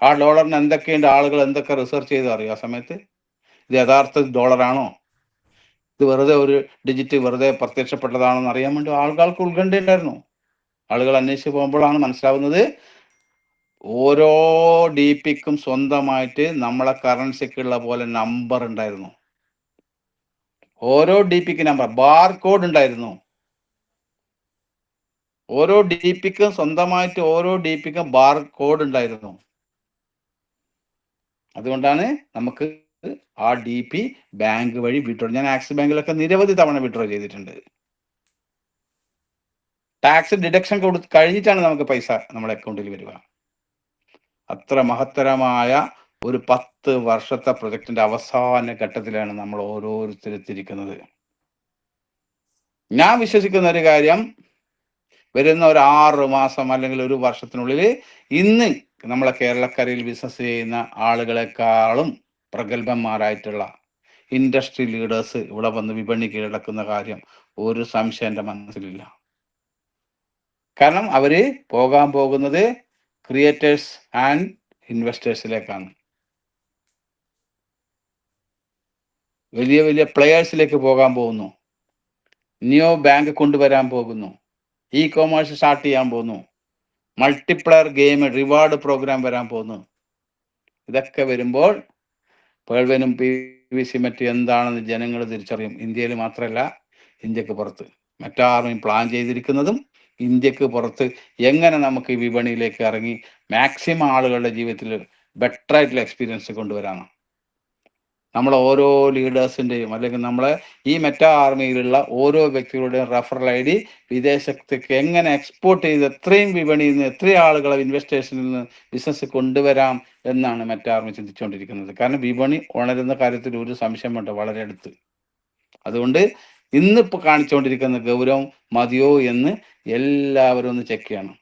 ആ ഡോളറിന് എന്തൊക്കെയുണ്ട്, ആളുകൾ എന്തൊക്കെ റിസർച്ച് ചെയ്ത് അറിയും ആ സമയത്ത്. ഇത് യഥാർത്ഥ ഡോളറാണോ, ഇത് വെറുതെ ഒരു ഡിജിറ്റ് വെറുതെ പ്രത്യക്ഷപ്പെട്ടതാണോ എന്ന് അറിയാൻ വേണ്ടി ആളുകൾക്ക് ഉത്കണ്ഠയുണ്ടായിരുന്നു. ആളുകൾ അന്വേഷിച്ച് പോകുമ്പോഴാണ് മനസ്സിലാവുന്നത് ഓരോ ഡി പിക്കും സ്വന്തമായിട്ട് നമ്മളെ കറൻസിക്കുള്ള പോലെ നമ്പർ ഉണ്ടായിരുന്നു. ഓരോ ഡി പിക്ക് നമ്പർ, ബാർ കോഡ് ഉണ്ടായിരുന്നു. ഓരോ ഡി പിക്കും സ്വന്തമായിട്ട് ഓരോ ഡി പിക്കും ബാർ കോഡ് ഉണ്ടായിരുന്നു. അതുകൊണ്ടാണ് നമുക്ക് ആ ഡി പി ബാങ്ക് വഴി വിഡ്രോ. ഞാൻ ആക്സിസ് ബാങ്കിലൊക്കെ നിരവധി തവണ വിഡ്രോ ചെയ്തിട്ടുണ്ട്. ടാക്സ് ഡിഡക്ഷൻ കഴിഞ്ഞിട്ടാണ് നമുക്ക് പൈസ നമ്മുടെ അക്കൗണ്ടിൽ വരിക. അത്ര മഹത്തരമായ ഒരു 10 വർഷത്തെ പ്രൊജക്ടിന്റെ അവസാന ഘട്ടത്തിലാണ് നമ്മൾ ഓരോരുത്തരെത്തിയിരിക്കുന്നത്. ഞാൻ വിശ്വസിക്കുന്ന ഒരു കാര്യം, വരുന്ന ഒരു 6 മാസം അല്ലെങ്കിൽ ഒരു വർഷത്തിനുള്ളിൽ ഇന്ന് നമ്മളെ കേരളക്കരയിൽ ബിസിനസ് ചെയ്യുന്ന ആളുകളെക്കാളും പ്രഗത്ഭന്മാരായിട്ടുള്ള ഇൻഡസ്ട്രി ലീഡേഴ്സ് ഇവിടെ വന്ന് വിപണി കീഴടക്കുന്ന കാര്യം ഒരു സംശയം എൻ്റെ മനസ്സിലില്ല. കാരണം അവര് പോകാൻ പോകുന്നത് ക്രിയേറ്റേഴ്സ് ആൻഡ് ഇൻവെസ്റ്റേഴ്സിലേക്കാണ്. വലിയ വലിയ പ്ലെയേഴ്സിലേക്ക് പോകാൻ പോകുന്നു. നിയോ ബാങ്ക് കൊണ്ടുവരാൻ പോകുന്നു. ഇ കോമേഴ്സ് സ്റ്റാർട്ട് ചെയ്യാൻ പോകുന്നു. മൾട്ടിപ്ലയർ ഗെയിം റിവാർഡ് പ്രോഗ്രാം വരാൻ പോകുന്നു. ഇതൊക്കെ വരുമ്പോൾ പേൾവനും PVC മെറ്റ് എന്താണെന്ന് ജനങ്ങൾ തിരിച്ചറിയും. ഇന്ത്യയിൽ മാത്രമല്ല, ഇന്ത്യക്ക് പുറത്ത്. മറ്റാരും പ്ലാൻ ചെയ്തിരിക്കുന്നതും ഇന്ത്യക്ക് പുറത്ത് എങ്ങനെ നമുക്ക് ഈ വിപണിയിലേക്ക് ഇറങ്ങി മാക്സിമം ആളുകളുടെ ജീവിതത്തിൽ ബെറ്റർ ആയിട്ടുള്ള എക്സ്പീരിയൻസ് കൊണ്ടുവരാനാണ്. നമ്മളെ ഓരോ ലീഡേഴ്സിൻ്റെയും അല്ലെങ്കിൽ നമ്മളെ ഈ മെറ്റാ ആർമിയിലുള്ള ഓരോ വ്യക്തികളുടെയും റെഫറൽ ID വിദേശത്തേക്ക് എങ്ങനെ എക്സ്പോർട്ട് ചെയ്ത് എത്രയും വിപണിയിൽ നിന്ന് എത്രയും ആളുകളെ ഇൻവെസ്റ്റേഷനിൽ നിന്ന് ബിസിനസ് കൊണ്ടുവരാം എന്നാണ് മെറ്റാ ആർമി ചിന്തിച്ചുകൊണ്ടിരിക്കുന്നത്. കാരണം വിപണി ഉണരുന്ന കാര്യത്തിൽ ഒരു സംശയമുണ്ട്, വളരെ അടുത്ത്. അതുകൊണ്ട് ഇന്നിപ്പോൾ കാണിച്ചുകൊണ്ടിരിക്കുന്ന ഗൗരവം മതിയോ എന്ന് എല്ലാവരും ഒന്ന് ചെക്ക് ചെയ്യണം.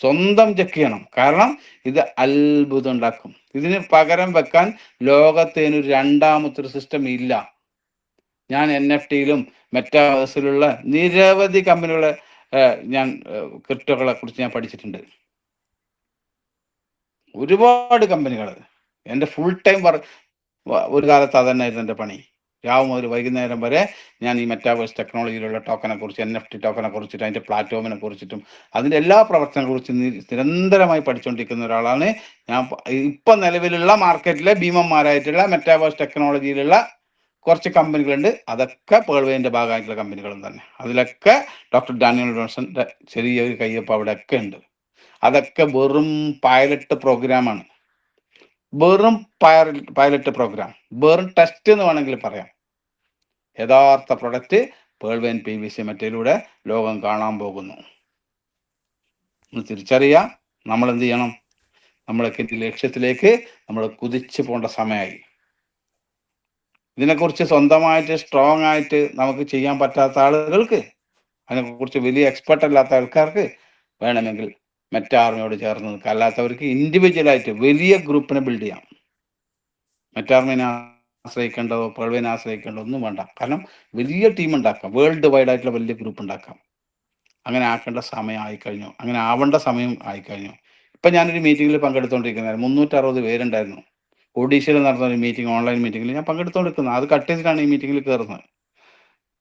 സ്വന്തം ചെക്ക് ചെയ്യണം. കാരണം ഇത് അത്ഭുതം ഉണ്ടാക്കും. ഇതിന് പകരം വെക്കാൻ ലോകത്തിന് രണ്ടാമത്തൊരു സിസ്റ്റം ഇല്ല. ഞാൻ NFT-യിലും മെറ്റാവേഴ്സിലുള്ള നിരവധി കമ്പനികളെ ഞാൻ ക്രിപ്റ്റോകളെ കുറിച്ച് ഞാൻ പഠിച്ചിട്ടുണ്ട്. ഒരുപാട് കമ്പനികൾ. എൻ്റെ ഫുൾ ടൈം ഒരു കാലത്ത് അതന്നായിരുന്നു എൻ്റെ പണി. രാവും മുതൽ വൈകുന്നേരം വരെ ഞാൻ ഈ മെറ്റാവേഴ്സ് ടെക്നോളജിയിലുള്ള ടോക്കനെ കുറിച്ച്, NFT ടോക്കനെ കുറിച്ചിട്ട്, അതിൻ്റെ പ്ലാറ്റ്ഫോമിനെ കുറിച്ചിട്ടും അതിൻ്റെ എല്ലാ പ്രവർത്തനങ്ങളെ കുറിച്ചും നിരന്തരമായി പഠിച്ചുകൊണ്ടിരിക്കുന്ന ഒരാളാണ് ഞാൻ. ഇപ്പം നിലവിലുള്ള മാർക്കറ്റിലെ ഭീമന്മാരായിട്ടുള്ള മെറ്റാവേഴ്സ് ടെക്നോളജിയിലുള്ള കുറച്ച് കമ്പനികളുണ്ട്. അതൊക്കെ പേൾവേൻ്റെ ഭാഗമായിട്ടുള്ള കമ്പനികളും തന്നെ. അതിലൊക്കെ ഡോക്ടർ ഡാനിയൽ ജോൺസന്റെ ചെറിയൊരു കയ്യൊപ്പ് അവിടെയൊക്കെ ഉണ്ട്. അതൊക്കെ വെറും പൈലറ്റ് പ്രോഗ്രാമാണ്. വെറും പൈലറ്റ് പ്രോഗ്രാം, വെറും ടെസ്റ്റ് എന്ന് വേണമെങ്കിൽ പറയാം. യഥാർത്ഥ പ്രൊഡക്റ്റ് പേൾവൻ PVC മെറ്റയിലൂടെ ലോകം കാണാൻ പോകുന്നു. തിരിച്ചറിയാം. നമ്മൾ എന്ത് ചെയ്യണം? നമ്മളൊക്കെ ലക്ഷ്യത്തിലേക്ക് നമ്മൾ കുതിച്ചു പോകേണ്ട സമയമായി. ഇതിനെക്കുറിച്ച് സ്വന്തമായിട്ട് സ്ട്രോങ് ആയിട്ട് നമുക്ക് ചെയ്യാൻ പറ്റാത്ത ആളുകൾക്ക്, അതിനെക്കുറിച്ച് വലിയ എക്സ്പെർട്ട് അല്ലാത്ത ആൾക്കാർക്ക് വേണമെങ്കിൽ മെറ്റാ ആർമിയോട് ചേർന്ന് നിൽക്കുക. അല്ലാത്തവർക്ക് ഇൻഡിവിജ്വലായിട്ട് വലിയ ഗ്രൂപ്പിനെ ബിൽഡ് ചെയ്യാം. മെറ്റാ ആർമിനെ ആശ്രയിക്കേണ്ടതോ പേൾവേനെ ആശ്രയിക്കേണ്ടതോ ഒന്നും വേണ്ട. കാരണം വലിയ ടീം ഉണ്ടാക്കാം, വേൾഡ് വൈഡ് ആയിട്ടുള്ള വലിയ ഗ്രൂപ്പ് ഉണ്ടാക്കാം. അങ്ങനെ ആക്കേണ്ട സമയം ആയിക്കഴിഞ്ഞു. അങ്ങനെ ആവേണ്ട സമയം ആയിക്കഴിഞ്ഞു. ഇപ്പം ഞാനൊരു മീറ്റിങ്ങിൽ പങ്കെടുത്തുകൊണ്ടിരിക്കുന്നത് 360 പേരുണ്ടായിരുന്നു. ഒഡീഷയിൽ നടന്ന ഒരു മീറ്റിംഗ്, ഓൺലൈൻ മീറ്റിങ്ങിൽ ഞാൻ പങ്കെടുത്തുകൊണ്ടിരിക്കുന്നത്. അത് കട്ട് ചെയ്തിട്ടാണ് ഈ മീറ്റിങ്ങിൽ കയറുന്നത്.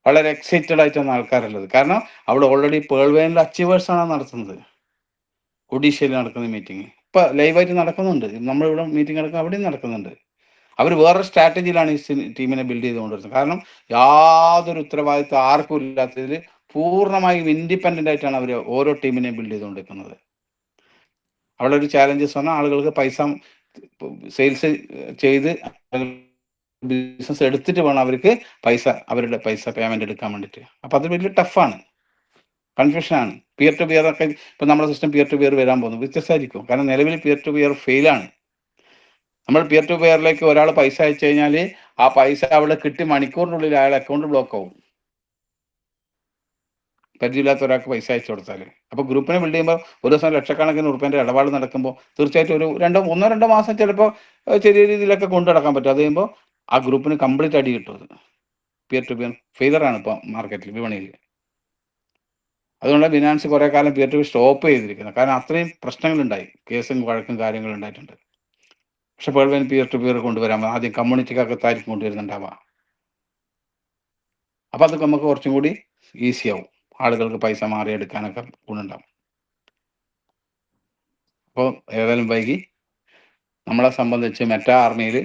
വളരെ എക്സൈറ്റഡ് ആയിട്ടാണ് ആൾക്കാരുള്ളത്. കാരണം അവിടെ ഓൾറെഡി പേൾവേനിലെ അച്ചീവേഴ്സാണ് നടത്തുന്നത്. ഒഡീഷയിൽ നടക്കുന്ന മീറ്റിംഗ് ഇപ്പം ലൈവായിട്ട് നടക്കുന്നുണ്ട്. നമ്മളിവിടെ മീറ്റിംഗ് നടക്കുക, അവിടെയും നടക്കുന്നുണ്ട്. അവർ വേറൊരു സ്ട്രാറ്റജിയിലാണ് ഈ ടീമിനെ ബിൽഡ് ചെയ്തുകൊണ്ടിരുന്നത്. കാരണം യാതൊരു ഉത്തരവാദിത്വം ആർക്കും ഇല്ലാത്തതിൽ പൂർണ്ണമായും ഇൻഡിപെൻഡൻ്റ് ആയിട്ടാണ് അവർ ഓരോ ടീമിനെയും ബിൽഡ് ചെയ്തുകൊണ്ടിരിക്കുന്നത്. അവിടെ ഒരു ചാലഞ്ചസ് പറഞ്ഞാൽ ആളുകൾക്ക് പൈസ സെയിൽസ് ചെയ്ത് ബിസിനസ് എടുത്തിട്ട് വേണം അവർക്ക് അവരുടെ പൈസ പേയ്മെന്റ് എടുക്കാൻ വേണ്ടിയിട്ട്. അപ്പം അത് വലിയ ടഫാണ്, കൺഫ്യൂഷനാണ്. പിയർ ടു പിയർ ഒക്കെ ഇപ്പം നമ്മുടെ സിസ്റ്റം പിയർ ടു പിയർ വരാൻ പോകുന്നു, വ്യത്യസ്തമായിരിക്കും. കാരണം നിലവിൽ പിയർ ടു പിയർ ഫെയിലാണ്. നമ്മൾ പിയർ ടു പിയറിലേക്ക് ഒരാൾ പൈസ അയച്ചു കഴിഞ്ഞാൽ ആ പൈസ അവിടെ കിട്ടി മണിക്കൂറിനുള്ളിൽ അയാൾ അക്കൗണ്ട് ബ്ലോക്ക് ആവും, പരിചയമില്ലാത്ത ഒരാൾക്ക് പൈസ അയച്ചു കൊടുത്താൽ. അപ്പോൾ ഗ്രൂപ്പിനെ ബിൽഡ് ചെയ്യുമ്പോൾ ഒരു ദിവസം ലക്ഷക്കണക്കിന് ഉറുപ്പ്യൻ്റെ ഇടപാട് നടക്കുമ്പോൾ തീർച്ചയായിട്ടും ഒരു ഒന്നോ രണ്ടോ മാസം ചിലപ്പോൾ ചെറിയ രീതിയിലൊക്കെ കൊണ്ടു നടക്കാൻ പറ്റും. അത് കഴിയുമ്പോൾ ആ ഗ്രൂപ്പിന് കംപ്ലീറ്റ് അടി കിട്ടും. അത് പിയർ ടു പിയർ ഫെയിലറാണ് ഇപ്പോൾ മാർക്കറ്റിൽ, വിപണിയിൽ. അതുകൊണ്ട് ബിനാൻസ് കുറേ കാലം പിയർ ടു സ്റ്റോപ്പ് ചെയ്തിരിക്കുന്നത്. കാരണം അത്രയും പ്രശ്നങ്ങളുണ്ടായി. കേസും വഴക്കും കാര്യങ്ങളും ഉണ്ടായിട്ടുണ്ട്. പക്ഷെ pearl value peer to peer കൊണ്ടുവരാൻ ആദ്യം കമ്മ്യൂണിറ്റിക്കകത്തായിരിക്കും കൊണ്ടുവരുന്നുണ്ടാവുക. അപ്പോൾ അതൊക്കെ നമുക്ക് കുറച്ചും കൂടി ഈസിയാവും. ആളുകൾക്ക് പൈസ മാറിയെടുക്കാനൊക്കെ ഗുണമുണ്ടാവും. അപ്പോൾ ഏതായാലും വൈകി നമ്മളെ സംബന്ധിച്ച് മെറ്റാ ആർമിയിൽ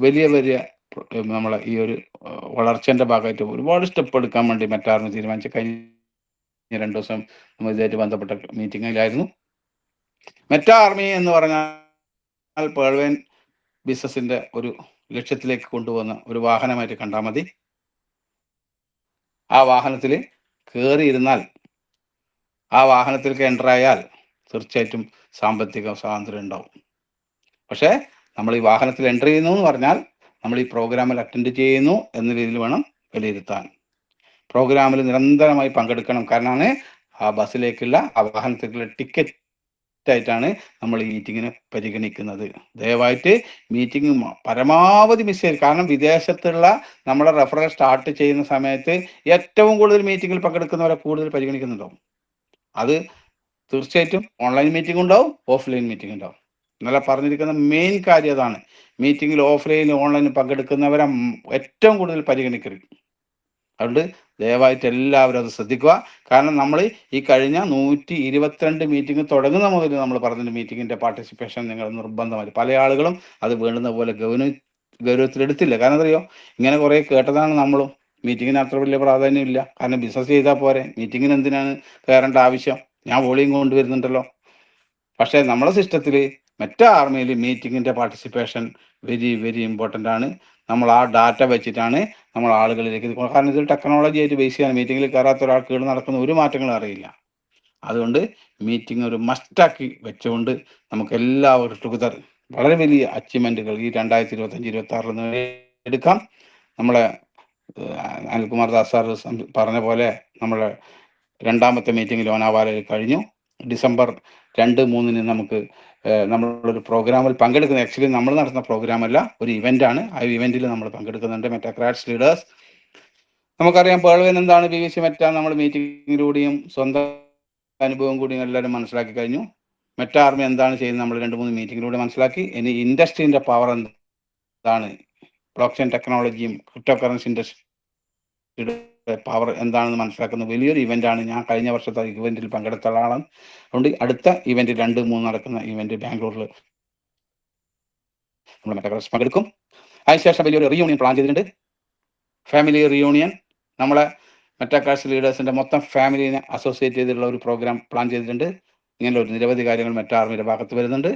വലിയ വലിയ നമ്മളെ ഈ ഒരു വളർച്ചേൻ്റെ ഭാഗമായിട്ട് ഒരുപാട് സ്റ്റെപ്പ് എടുക്കാൻ വേണ്ടി മെറ്റാ ആർമി തീരുമാനിച്ചു. കഴിഞ്ഞ 2 ദിവസം നമ്മൾ ഇതുമായിട്ട് ബന്ധപ്പെട്ട മീറ്റിങ്ങിലായിരുന്നു. മെറ്റാ ആർമി എന്ന് പറഞ്ഞാൽ പേൾവെൻ ബിസിനസിൻ്റെ ഒരു ലക്ഷ്യത്തിലേക്ക് കൊണ്ടുവന്ന ഒരു വാഹനമായിട്ട് കണ്ടാൽ മതി. ആ വാഹനത്തിൽ കയറിയിരുന്നാൽ, ആ വാഹനത്തിലേക്ക് എൻ്ററായാൽ തീർച്ചയായിട്ടും സാമ്പത്തിക സ്വാതന്ത്ര്യം ഉണ്ടാവും. പക്ഷേ നമ്മൾ ഈ വാഹനത്തിൽ എൻ്റർ ചെയ്യുന്നു എന്ന് പറഞ്ഞാൽ നമ്മൾ ഈ പ്രോഗ്രാമിൽ അറ്റൻഡ് ചെയ്യുന്നു എന്ന രീതിയിൽ വേണം വിലയിരുത്താൻ. പ്രോഗ്രാമിൽ നിരന്തരമായി പങ്കെടുക്കണം. കാരണമാണ് ആ ബസ്സിലേക്കുള്ള, ആ വാഹനത്തിലേക്കുള്ള ടിക്കറ്റ് ആയിട്ടാണ് നമ്മൾ ഈ മീറ്റിങ്ങിനെ പരിഗണിക്കുന്നത്. ദയവായിട്ട് മീറ്റിംഗ് പരമാവധി മിസ് ചെയ്ത്, കാരണം വിദേശത്തുള്ള നമ്മളെ റെഫറൽ സ്റ്റാർട്ട് ചെയ്യുന്ന സമയത്ത് ഏറ്റവും കൂടുതൽ മീറ്റിങ്ങിൽ പങ്കെടുക്കുന്നവരെ കൂടുതൽ പരിഗണിക്കുന്നുണ്ടാവും. അത് തീർച്ചയായിട്ടും ഓൺലൈൻ മീറ്റിംഗ് ഉണ്ടാവും, ഓഫ്ലൈൻ മീറ്റിംഗ് ഉണ്ടാവും. ഇന്നലെ പറഞ്ഞിരിക്കുന്ന മെയിൻ കാര്യം അതാണ്. മീറ്റിങ്ങിൽ ഓഫ്ലൈൻ ഓൺലൈനിൽ പങ്കെടുക്കുന്നവരെ ഏറ്റവും കൂടുതൽ പരിഗണിക്കരുത്. അതുകൊണ്ട് ദയവായിട്ട് എല്ലാവരും അത് ശ്രദ്ധിക്കുക. കാരണം നമ്മൾ ഈ കഴിഞ്ഞ 122 മീറ്റിംഗ് തുടങ്ങുന്ന മുതൽ നമ്മൾ പറഞ്ഞ മീറ്റിങ്ങിൻ്റെ പാർട്ടിസിപ്പേഷൻ നിങ്ങൾ നിർബന്ധമായി. പല ആളുകളും അത് വേണ്ടുന്ന പോലെ ഗൗരവത്തിലെടുത്തില്ല. കാരണം അറിയോ, ഇങ്ങനെ കുറേ കേട്ടതാണ് നമ്മളും. മീറ്റിങ്ങിന് അത്ര വലിയ പ്രാധാന്യമില്ല, കാരണം ബിസിനസ് ചെയ്താൽ പോരെ, മീറ്റിങ്ങിന് എന്തിനാണ് കയറേണ്ട ആവശ്യം, ഞാൻ വോളിയം കൊണ്ടുവരുന്നുണ്ടല്ലോ. പക്ഷേ നമ്മുടെ സിസ്റ്റത്തിൽ മെറ്റാ ആർമിയിൽ മീറ്റിങ്ങിൻ്റെ പാർട്ടിസിപ്പേഷൻ വെരി വെരി ഇമ്പോർട്ടൻ്റ് ആണ്. നമ്മൾ ആ ഡാറ്റ വെച്ചിട്ടാണ് നമ്മൾ ആളുകളിലേക്ക്, കാരണം ഇത് ടെക്നോളജി ആയിട്ട് ബേസ് ചെയ്യാൻ മീറ്റിങ്ങിൽ കയറാത്ത ഒരാൾക്ക് ഇവിടെ നടക്കുന്ന ഒരു മാറ്റങ്ങളും അറിയില്ല. അതുകൊണ്ട് മീറ്റിംഗ് ഒരു മസ്റ്റാക്കി വെച്ചുകൊണ്ട് നമുക്ക് എല്ലാവരും ടുഗദർ വളരെ വലിയ അച്ചീവ്മെൻറ്റുകൾ ഈ 2025-26 എടുക്കാം. നമ്മളെ അനിൽകുമാർ ദാസ് സാർ പറഞ്ഞ പോലെ നമ്മളെ 2ാമത്തെ മീറ്റിംഗ് ലോനാവാലയിൽ കഴിഞ്ഞു. ഡിസംബർ 2-3 നമുക്ക് നമ്മളൊരു പ്രോഗ്രാമിൽ പങ്കെടുക്കുന്നത്, ആക്ച്വലി നമ്മൾ നടത്തുന്ന പ്രോഗ്രാമല്ല, ഒരു ഇവൻ്റാണ്. ആ ഇവൻറ്റിൽ നമ്മൾ പങ്കെടുക്കുന്നുണ്ട്. മെറ്റാക്രാറ്റ്സ് ലീഡേഴ്സ്, നമുക്കറിയാം പേൾവെൻ എന്താണ്, BBC മെറ്റാ നമ്മൾ മീറ്റിങ്ങിലൂടെയും സ്വന്തം അനുഭവം കൂടിയും എല്ലാവരും മനസ്സിലാക്കി കഴിഞ്ഞു. മെറ്റാ ആർമി എന്താണ് ചെയ്യുന്നത് നമ്മൾ 2-3 മീറ്റിങ്ങിലൂടെ മനസ്സിലാക്കി. ഇനി ഇൻഡസ്ട്രീൻ്റെ പവർ എന്താണ്, ബ്ലോക്ക് ചെയിൻ ടെക്നോളജിയും ക്രിപ്റ്റോ കറൻസി ഇൻഡസ്ട്രിയുടെ പവർ എന്താണെന്ന് മനസ്സിലാക്കുന്ന വലിയൊരു ഇവൻ്റാണ്. ഞാൻ കഴിഞ്ഞ വർഷത്തെ ഇവൻറ്റിൽ പങ്കെടുത്ത ആളാണ്. അതുകൊണ്ട് അടുത്ത ഇവൻറ്റ് 2-3 നടക്കുന്ന ഇവൻറ്റ് ബാംഗ്ലൂരിൽ നമ്മൾ മെറ്റാക്രാറ്റ്സ് പങ്കെടുക്കും. അതിനുശേഷം വലിയൊരു റീയൂണിയൻ പ്ലാൻ ചെയ്തിട്ടുണ്ട്. ഫാമിലി റീയൂണിയൻ, നമ്മളെ മെറ്റാക്രാറ്റ്സ് ലീഡേഴ്സിൻ്റെ മൊത്തം ഫാമിലിനെ അസോസിയേറ്റ് ചെയ്തിട്ടുള്ള ഒരു പ്രോഗ്രാം പ്ലാൻ ചെയ്തിട്ടുണ്ട്. ഇങ്ങനെയുള്ള ഒരു നിരവധി കാര്യങ്ങൾ മെറ്റാ ആർമിയുടെ ഭാഗത്ത് വരുന്നുണ്ട്.